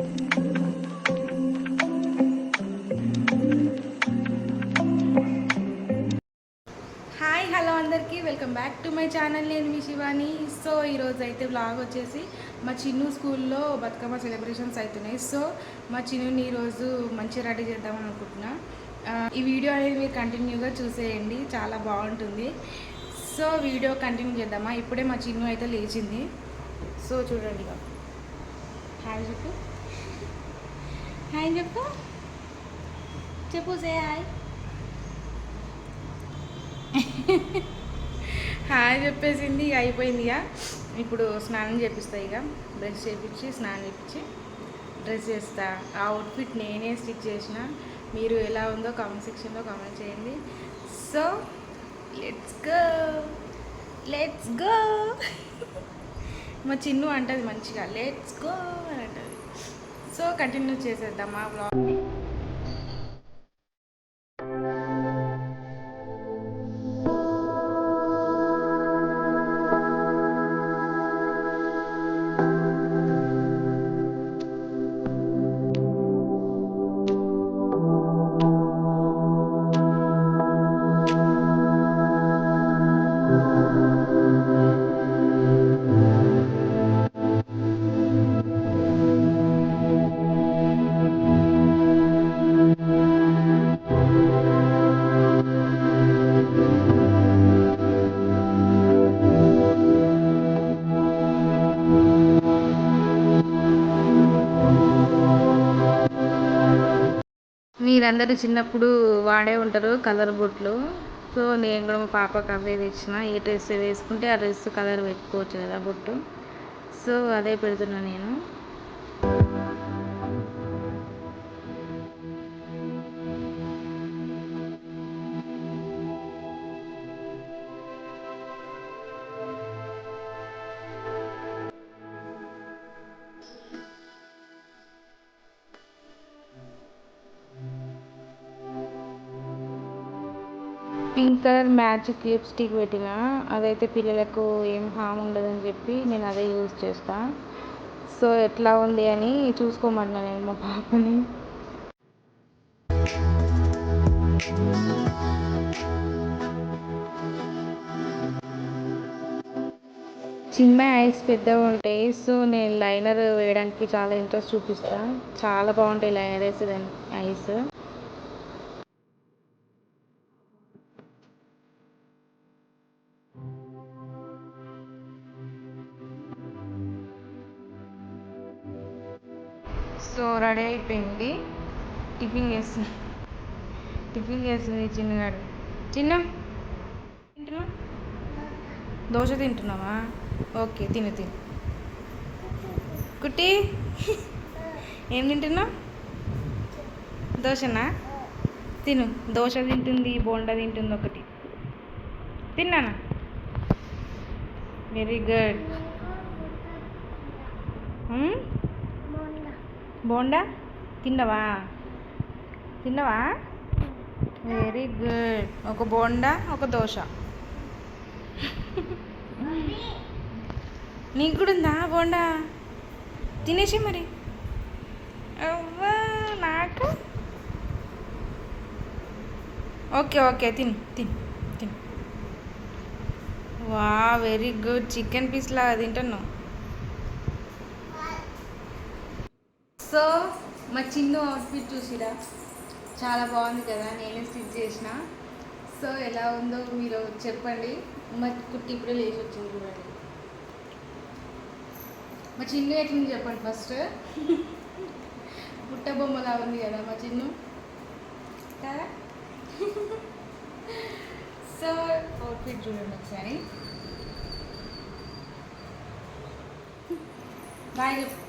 Hi hello అందరికీ welcome back to my channel. నేను మీ Shivani. So ఈరోజు అయితే వ్లాగ్ వచ్చేసి మా చిన్ను స్కూల్లో బతుకమ్మ సెలబ్రేషన్స్ అవుతున్నాయి. సో మా చిన్నుని ఈరోజు మంచిగా రెడీ చేద్దామని అనుకుంటున్నా. ఈ వీడియో అనేది మీరు కంటిన్యూగా చూసేయండి, చాలా బాగుంటుంది. సో వీడియో కంటిన్యూ చేద్దామా. ఇప్పుడే మా చిన్ను అయితే లేచింది. సో చూడండి, హాయ్ చెప్పు, హాయ్ చెప్పు, చెప్పు, సే హాయ్. హాయ్ చెప్పేసింది, ఇక అయిపోయింది. ఇక ఇప్పుడు స్నానం చేపిస్తా. ఇక బ్రష్ చేపించి స్నానం చేపించి డ్రెస్ చేస్తా. ఆ అవుట్ఫిట్ నేనే స్టిచ్ చేసిన. మీరు ఎలా ఉందో కామెంట్ సెక్షన్లో కామెంట్ చేయండి. So let's go, let's go. మా చిన్ను అంటది మంచిగా లెట్స్ గో అని అంటది. సో కంటిన్యూ చేసేద్దాం ఆ వ్లాగ్ని. మీరందరూ చిన్నప్పుడు వాడే ఉంటారు కలర్ బొట్లు. సో నేను కూడా మా పాపకు అవే తెచ్చిన. ఏ డ్రెస్ వేసుకుంటే ఆ డ్రెస్ కలర్ పెట్టుకోవచ్చు కదా బొట్టు. సో అదే పెడుతున్నా నేను. పింక్ కలర్ మ్యాజిక్ లిప్స్టిక్ పెట్టిన. అదైతే పిల్లలకు ఏం హామ్ ఉండదని చెప్పి నేను అదే యూజ్ చేస్తా. సో ఎట్లా ఉంది అని చూసుకోమన్నా నేను మా పాపని. చిన్న ఐస్ పెద్దగా ఉంటాయి. సో నేను లైనర్ వేయడానికి చాలా ఇంట్రెస్ట్ చూపిస్తాను. చాలా బాగుంటాయి లైనర్ వేసేదాన్ని ఐస్. సో రెడీ అయిపోయింది. టిఫిన్ చేస్తుంది చిన్నగాడు. చిన్న తింటున్నా, దోశ తింటున్నావా? ఓకే తిను తిను. కుట్టి ఏం తింటున్నావు? దోశనా? తిను. దోశ తింటుంది, బోండా తింటుంది. ఒకటి తిన్నానా? Very good. బోండా తిన్నవా? తిన్నవా? Very good. ఒక బోండా, ఒక దోశ. నీకు కూడా ఉందా బోండా? తినేసి మరి. అవ్వా నాకు. ఓకే ఓకే తిను తిను తిను. వా వెరీ గుడ్. చికెన్ పీస్ లాగా తింటున్నావు. సో మా చిన్న అవుట్ఫిట్ చూసిరా, చాలా బాగుంది కదా, నేనే స్టిచ్ చేసిన. సో ఎలా ఉందో మీరు చెప్పండి. మా కుట్టి ఇప్పుడే లేచి వచ్చింది చూడండి. మా చిన్ను ఎట్లుంది చెప్పండి ఫస్ట్. పుట్ట బొమ్మలా ఉంది కదా మా చిన్ను కదా. సో అవుట్ఫిట్ చూడండి ఒకసారి. బాయ్ చెప్పు.